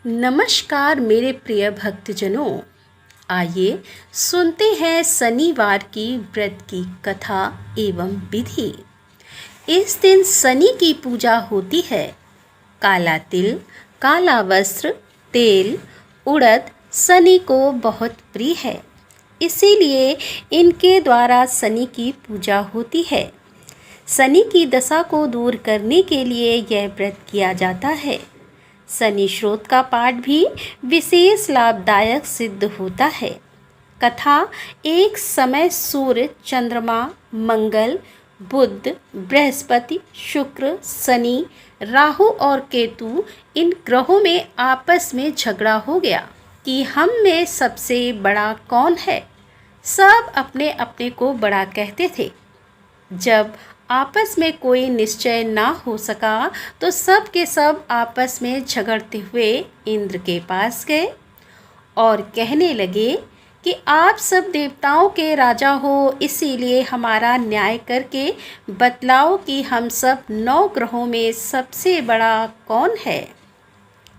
नमस्कार मेरे प्रिय भक्तजनों। आइए सुनते हैं शनिवार की व्रत की कथा एवं विधि। इस दिन शनि की पूजा होती है। काला तिल, काला वस्त्र, तेल, उड़द शनि को बहुत प्रिय है, इसीलिए इनके द्वारा शनि की पूजा होती है। शनि की दशा को दूर करने के लिए यह व्रत किया जाता है। शनि स्रोत का पाठ भी विशेष लाभदायक सिद्ध होता है। कथा एक समय सूर्य, चंद्रमा, मंगल, बुध, बृहस्पति, शुक्र, शनि, राहु और केतु इन ग्रहों में आपस में झगड़ा हो गया कि हम में सबसे बड़ा कौन है। सब अपने अपने को बड़ा कहते थे। जब आपस में कोई निश्चय ना हो सका तो सब के सब आपस में झगड़ते हुए इंद्र के पास गए और कहने लगे कि आप सब देवताओं के राजा हो, इसीलिए हमारा न्याय करके बतलाओ कि हम सब 9 ग्रहों में सबसे बड़ा कौन है।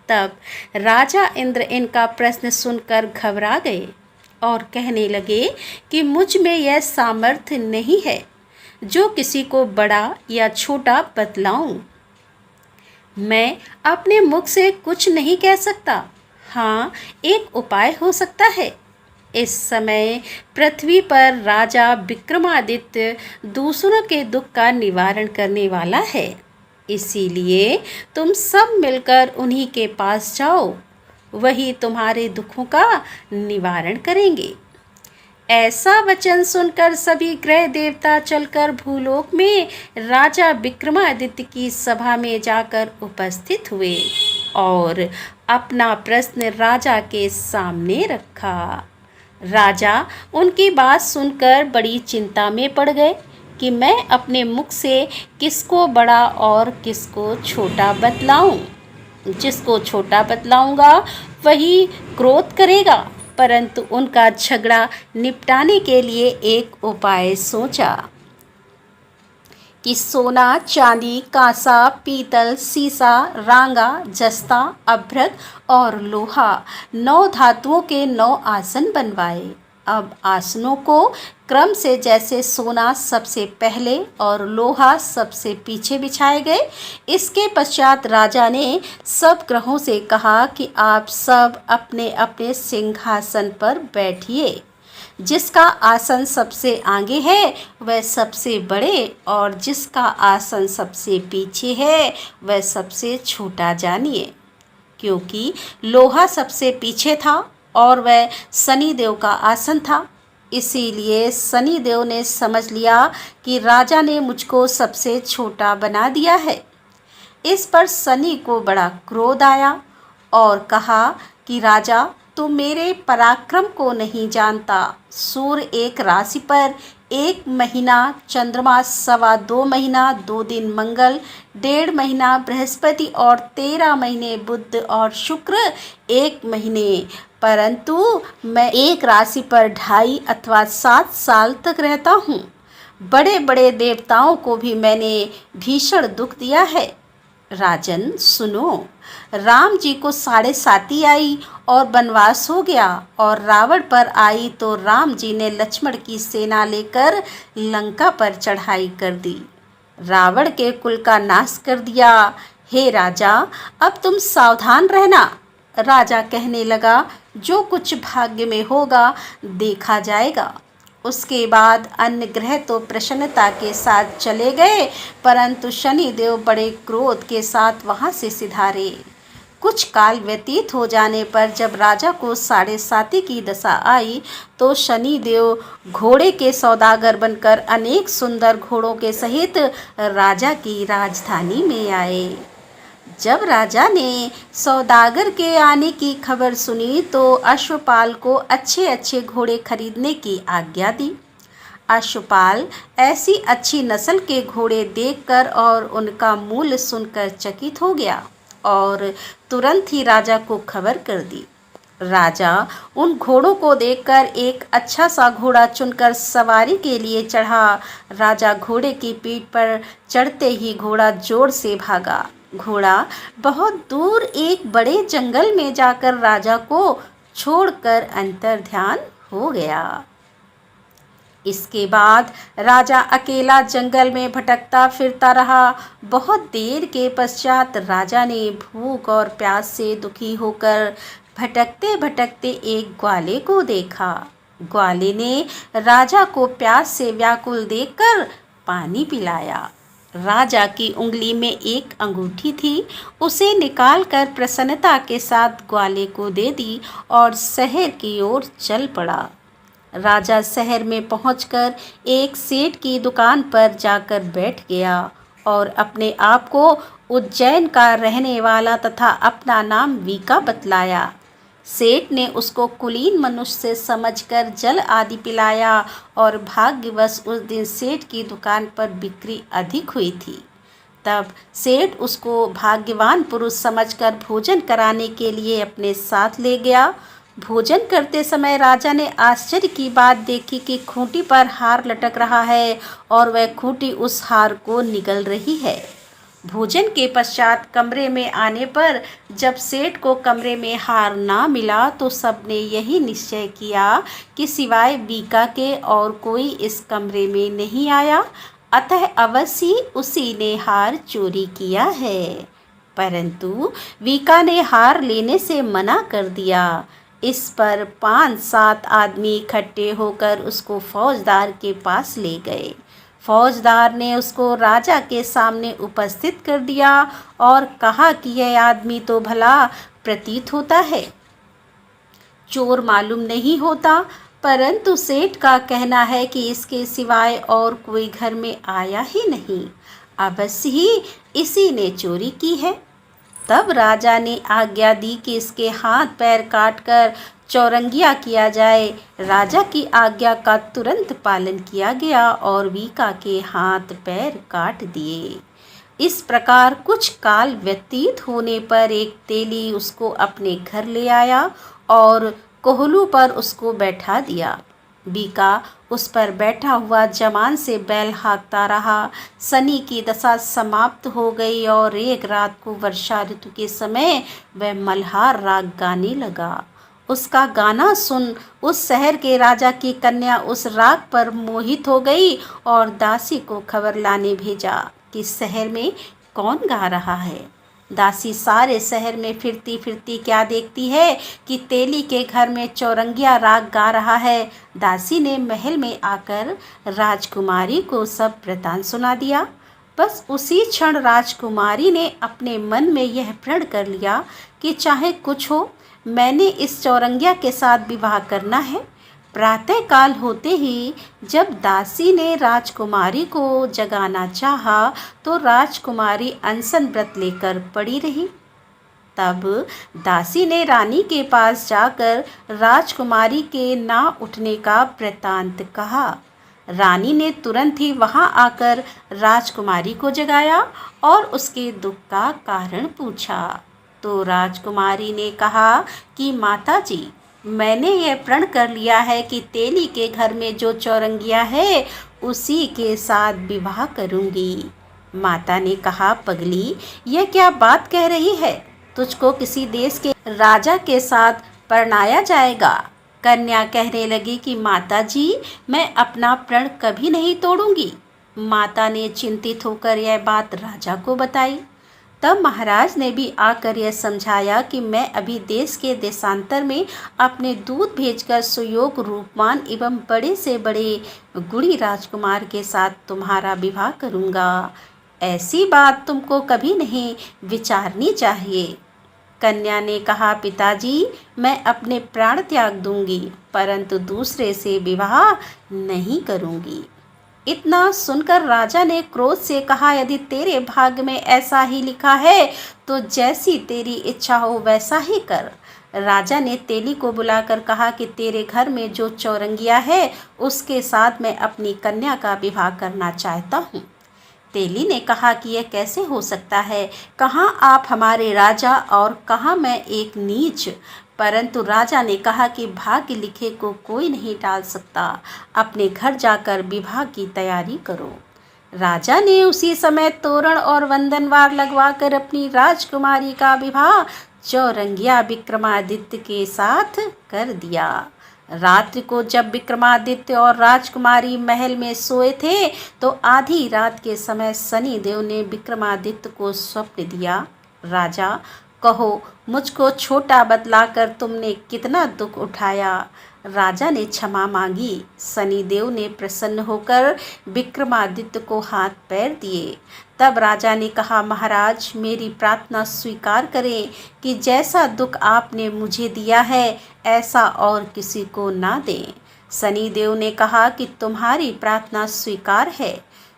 तब राजा इंद्र इनका प्रश्न सुनकर घबरा गए और कहने लगे कि मुझ में यह सामर्थ्य नहीं है जो किसी को बड़ा या छोटा बतलाऊं। मैं अपने मुख से कुछ नहीं कह सकता। हाँ, एक उपाय हो सकता है। इस समय पृथ्वी पर राजा विक्रमादित्य दूसरों के दुख का निवारण करने वाला है, इसीलिए तुम सब मिलकर उन्हीं के पास जाओ, वही तुम्हारे दुखों का निवारण करेंगे। ऐसा वचन सुनकर सभी ग्रह देवता चलकर भूलोक में राजा विक्रमादित्य की सभा में जाकर उपस्थित हुए और अपना प्रश्न राजा के सामने रखा। राजा उनकी बात सुनकर बड़ी चिंता में पड़ गए कि मैं अपने मुख से किसको बड़ा और किसको छोटा बतलाऊं। जिसको छोटा बतलाऊंगा वही क्रोध करेगा, परंतु उनका झगड़ा निपटाने के लिए एक उपाय सोचा कि सोना, चांदी, कांसा, पीतल, सीसा, रांगा, जस्ता, अभ्रक और लोहा 9 धातुओं के 9 आसन बनवाए। अब आसनों को क्रम से जैसे सोना सबसे पहले और लोहा सबसे पीछे बिछाए गए। इसके पश्चात राजा ने सब ग्रहों से कहा कि आप सब अपने अपने सिंहासन पर बैठिए। जिसका आसन सबसे आगे है वह सबसे बड़े और जिसका आसन सबसे पीछे है वह सबसे छोटा जानिए। क्योंकि लोहा सबसे पीछे था और वह शनिदेव का आसन था, इसीलिए शनिदेव ने समझ लिया कि राजा ने मुझको सबसे छोटा बना दिया है। इस पर शनि को बड़ा क्रोध आया और कहा कि राजा, तू मेरे पराक्रम को नहीं जानता। सूर्य एक राशि पर 1 महीना, चंद्रमा 2.25 महीना, 2 दिन मंगल, 1.5 महीना बृहस्पति और 13 महीने बुध और शुक्र 1 महीने, परंतु मैं एक राशि पर 2.5 अथवा 7 साल तक रहता हूँ। बड़े बड़े देवताओं को भी मैंने भीषण दुख दिया है। राजन सुनो, राम जी को 7.5 आई और वनवास हो गया और रावण पर आई तो राम जी ने लक्ष्मण की सेना लेकर लंका पर चढ़ाई कर दी, रावण के कुल का नाश कर दिया। हे राजा, अब तुम सावधान रहना। राजा कहने लगा, जो कुछ भाग्य में होगा देखा जाएगा। उसके बाद अन्य ग्रह तो प्रसन्नता के साथ चले गए, परंतु शनिदेव बड़े क्रोध के साथ वहां से सिधारे। कुछ काल व्यतीत हो जाने पर जब राजा को 7.5 की दशा आई तो शनिदेव घोड़े के सौदागर बनकर अनेक सुंदर घोड़ों के सहित राजा की राजधानी में आए। जब राजा ने सौदागर के आने की खबर सुनी तो अश्वपाल को अच्छे अच्छे घोड़े खरीदने की आज्ञा दी। अश्वपाल ऐसी अच्छी नस्ल के घोड़े देखकर और उनका मूल्य सुनकर चकित हो गया और तुरंत ही राजा को खबर कर दी। राजा उन घोड़ों को देखकर एक अच्छा सा घोड़ा चुनकर सवारी के लिए चढ़ा। राजा घोड़े की पीठ पर चढ़ते ही घोड़ा जोर से भागा घोड़ा बहुत दूर एक बड़े जंगल में जाकर राजा को छोड़कर अंतर्ध्यान हो गया। इसके बाद राजा अकेला जंगल में भटकता फिरता रहा। बहुत देर के पश्चात राजा ने भूख और प्यास से दुखी होकर भटकते भटकते एक ग्वाले को देखा। ग्वाले ने राजा को प्यास से व्याकुल देखकर पानी पिलाया। राजा की उंगली में एक अंगूठी थी, उसे निकालकर प्रसन्नता के साथ ग्वाले को दे दी और शहर की ओर चल पड़ा। राजा शहर में पहुंचकर एक सेठ की दुकान पर जाकर बैठ गया और अपने आप को उज्जैन का रहने वाला तथा अपना नाम वीका बतलाया। सेठ ने उसको कुलीन मनुष्य से समझकर जल आदि पिलाया और भाग्यवश उस दिन सेठ की दुकान पर बिक्री अधिक हुई थी। तब सेठ उसको भाग्यवान पुरुष समझकर भोजन कराने के लिए अपने साथ ले गया। भोजन करते समय राजा ने आश्चर्य की बात देखी कि खूंटी पर हार लटक रहा है और वह खूंटी उस हार को निगल रही है। भोजन के पश्चात कमरे में आने पर जब सेठ को कमरे में हार ना मिला तो सबने यही निश्चय किया कि सिवाय वीका के और कोई इस कमरे में नहीं आया, अतः अवश्य उसी ने हार चोरी किया है। परंतु वीका ने हार लेने से मना कर दिया। इस पर 5-7 आदमी इकट्ठे होकर उसको फौजदार के पास ले गए। फौजदार ने उसको राजा के सामने उपस्थित कर दिया और कहा कि यह आदमी तो भला प्रतीत होता है, चोर मालूम नहीं होता, परंतु सेठ का कहना है कि इसके सिवाय और कोई घर में आया ही नहीं, अवश्य ही इसी ने चोरी की है। तब राजा ने आज्ञा दी कि इसके हाथ पैर काटकर चौरंगिया किया जाए। राजा की आज्ञा का तुरंत पालन किया गया और वीका के हाथ पैर काट दिए। इस प्रकार कुछ काल व्यतीत होने पर एक तेली उसको अपने घर ले आया और कोहलू पर उसको बैठा दिया। वीका उस पर बैठा हुआ जमान से बैल हाँकता रहा। शनि की दशा समाप्त हो गई और एक रात को वर्षा ऋतु के समय वह मल्हार राग गाने लगा। उसका गाना सुन उस शहर के राजा की कन्या उस राग पर मोहित हो गई और दासी को खबर लाने भेजा कि शहर में कौन गा रहा है। दासी सारे शहर में फिरती फिरती क्या देखती है कि तेली के घर में चौरंगिया राग गा रहा है। दासी ने महल में आकर राजकुमारी को सब वृतांत सुना दिया। बस उसी क्षण राजकुमारी ने अपने मन में यह प्रण कर लिया कि चाहे कुछ हो, मैंने इस चौरंगिया के साथ विवाह करना है। प्रातःकाल होते ही जब दासी ने राजकुमारी को जगाना चाहा तो राजकुमारी अनशन व्रत लेकर पड़ी रही। तब दासी ने रानी के पास जाकर राजकुमारी के ना उठने का वृतांत कहा। रानी ने तुरंत ही वहां आकर राजकुमारी को जगाया और उसके दुख का कारण पूछा। तो राजकुमारी ने कहा कि माताजी, मैंने यह प्रण कर लिया है कि तेली के घर में जो चौरंगिया है उसी के साथ विवाह करूंगी। माता ने कहा, पगली, यह क्या बात कह रही है? तुझको किसी देश के राजा के साथ परणाया जाएगा। कन्या कहने लगी कि माताजी, मैं अपना प्रण कभी नहीं तोड़ूंगी। माता ने चिंतित होकर यह बात राजा को बताई। तब महाराज ने भी आकर यह समझाया कि मैं अभी देश के देशांतर में अपने दूत भेजकर सुयोग रूपवान एवं बड़े से बड़े गुणी राजकुमार के साथ तुम्हारा विवाह करूँगा। ऐसी बात तुमको कभी नहीं विचारनी चाहिए। कन्या ने कहा, पिताजी, मैं अपने प्राण त्याग दूंगी, परंतु दूसरे से विवाह नहीं करूंगी। इतना सुनकर राजा ने क्रोध से कहा, यदि तेरे भाग्य में ऐसा ही लिखा है तो जैसी तेरी इच्छा हो वैसा ही कर। राजा ने तेली को बुलाकर कहा कि तेरे घर में जो चौरंगिया है उसके साथ मैं अपनी कन्या का विवाह करना चाहता हूँ। तेली ने कहा कि यह कैसे हो सकता है? कहाँ आप हमारे राजा और कहाँ मैं एक नीच। परंतु राजा ने कहा कि भाग्य लिखे को कोई नहीं टाल सकता। अपने घर जाकर विवाह की तैयारी करो। राजा ने उसी समय तोरण और वंदनवार लगवाकर अपनी राजकुमारी का विवाह चौरंगिया विक्रमादित्य के साथ कर दिया। रात्रि को जब विक्रमादित्य और राजकुमारी महल में सोए थे तो आधी रात के समय शनि देव ने विक्रमादित्य को स्वप्न दिया। राजा, कहो मुझको छोटा बतलाकर तुमने कितना दुख उठाया। राजा ने क्षमा मांगी। शनिदेव ने प्रसन्न होकर विक्रमादित्य को हाथ पैर दिए। तब राजा ने कहा, महाराज मेरी प्रार्थना स्वीकार करें कि जैसा दुख आपने मुझे दिया है ऐसा और किसी को ना दें। शनिदेव ने कहा कि तुम्हारी प्रार्थना स्वीकार है।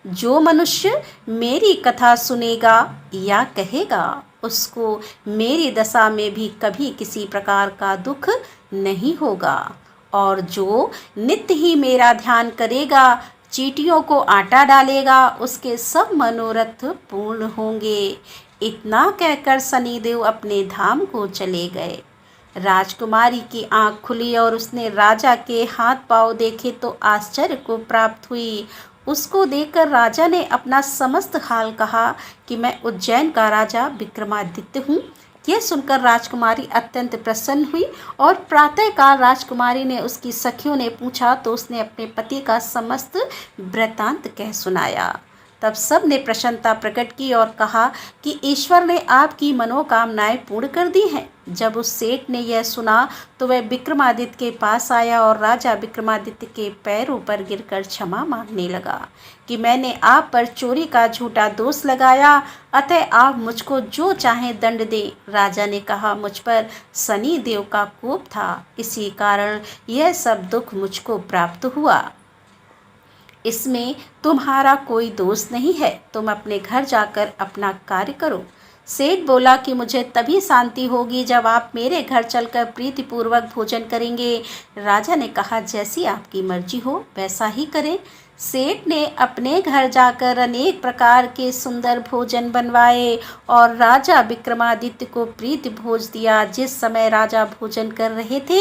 जो मनुष्य मेरी कथा सुनेगा या कहेगा उसको मेरी दशा में भी कभी किसी प्रकार का दुख नहीं होगा, और जो नित्य ही मेरा ध्यान करेगा, चींटियों को आटा डालेगा, उसके सब मनोरथ पूर्ण होंगे। इतना कहकर शनिदेव अपने धाम को चले गए। राजकुमारी की आंख खुली और उसने राजा के हाथ पांव देखे तो आश्चर्य को प्राप्त हुई। उसको देखकर राजा ने अपना समस्त हाल कहा कि मैं उज्जैन का राजा विक्रमादित्य हूँ। यह सुनकर राजकुमारी अत्यंत प्रसन्न हुई और प्रातःकाल राजकुमारी ने उसकी सखियों ने पूछा तो उसने अपने पति का समस्त वृत्तांत कह सुनाया। तब सब ने प्रसन्नता प्रकट की और कहा कि ईश्वर ने आपकी मनोकामनाएं पूर्ण कर दी हैं। जब उस सेठ ने यह सुना तो वह विक्रमादित्य के पास आया और राजा विक्रमादित्य के पैरों पर गिरकर क्षमा मांगने लगा कि मैंने आप पर चोरी का झूठा दोष लगाया, अतः आप मुझको जो चाहें दंड दें। राजा ने कहा, मुझ पर शनि देव का कोप था, इसी कारण यह सब दुख मुझको प्राप्त हुआ। इसमें तुम्हारा कोई दोष नहीं है, तुम अपने घर जाकर अपना कार्य करो। सेठ बोला कि मुझे तभी शांति होगी जब आप मेरे घर चलकर प्रीतिपूर्वक भोजन करेंगे। राजा ने कहा, जैसी आपकी मर्जी हो वैसा ही करें। सेठ ने अपने घर जाकर अनेक प्रकार के सुंदर भोजन बनवाए और राजा विक्रमादित्य को प्रीति भोज दिया। जिस समय राजा भोजन कर रहे थे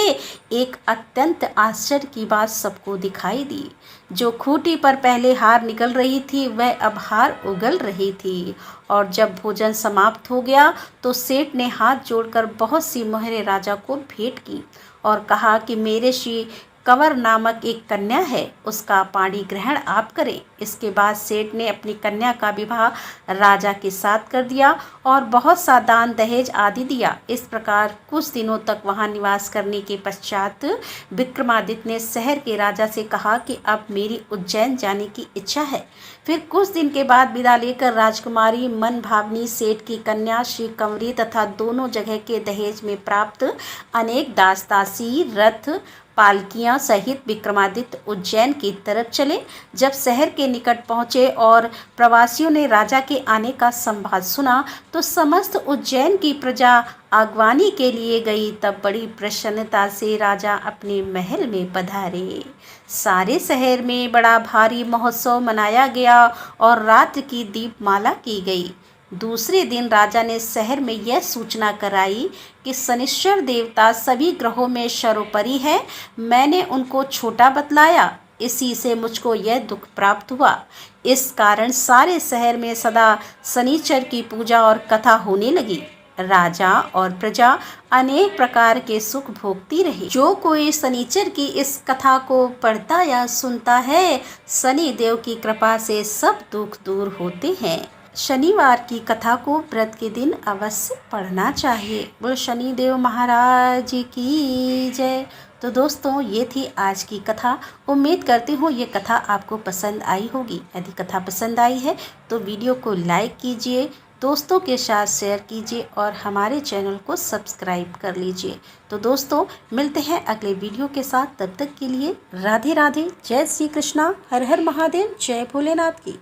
एक अत्यंत आश्चर्य की बात सबको दिखाई दी। जो खूंटी पर पहले हार निकल रही थी वह अब हार उगल रही थी। और जब भोजन समाप्त हो गया तो सेठ ने हाथ जोड़कर बहुत सी मोहरें राजा को भेंट की और कहा कि मेरे श्री कंवर नामक एक कन्या है, उसका पाणी ग्रहण आप करें। इसके बाद सेठ ने अपनी कन्या का विवाह राजा के साथ कर दिया और बहुत सा दान दहेज आदि दिया। इस प्रकार कुछ दिनों तक वहां निवास करने के पश्चात विक्रमादित्य ने शहर के राजा से कहा कि अब मेरी उज्जैन जाने की इच्छा है। फिर कुछ दिन के बाद विदा लेकर राजकुमारी मन भावनी सेठ की कन्या श्री कंवरी तथा दोनों जगह के दहेज में प्राप्त अनेक दास दासी रथ पालकियां सहित विक्रमादित्य उज्जैन की तरफ चले। जब शहर के निकट पहुँचे और प्रवासियों ने राजा के आने का संवाद सुना तो समस्त उज्जैन की प्रजा आगवानी के लिए गई। तब बड़ी प्रसन्नता से राजा अपने महल में पधारे। सारे शहर में बड़ा भारी महोत्सव मनाया गया और रात्रि की दीपमाला की गई। दूसरे दिन राजा ने शहर में यह सूचना कराई कि शनिश्चर देवता सभी ग्रहों में सर्वोपरि है। मैंने उनको छोटा बतलाया, इसी से मुझको यह दुख प्राप्त हुआ। इस कारण सारे शहर में सदा शनिचर की पूजा और कथा होने लगी। राजा और प्रजा अनेक प्रकार के सुख भोगती रही। जो कोई शनिचर की इस कथा को पढ़ता या सुनता है, शनि देव की कृपा से सब दुख दूर होते हैं। शनिवार की कथा को व्रत के दिन अवश्य पढ़ना चाहिए। बोल शनिदेव महाराज की जय। तो दोस्तों, ये थी आज की कथा। उम्मीद करती हूँ ये कथा आपको पसंद आई होगी। यदि कथा पसंद आई है तो वीडियो को लाइक कीजिए, दोस्तों के साथ शेयर कीजिए और हमारे चैनल को सब्सक्राइब कर लीजिए। तो दोस्तों, मिलते हैं अगले वीडियो के साथ। तब तक के लिए राधे राधे, जय श्री कृष्णा, हर हर महादेव, जय भोलेनाथ की।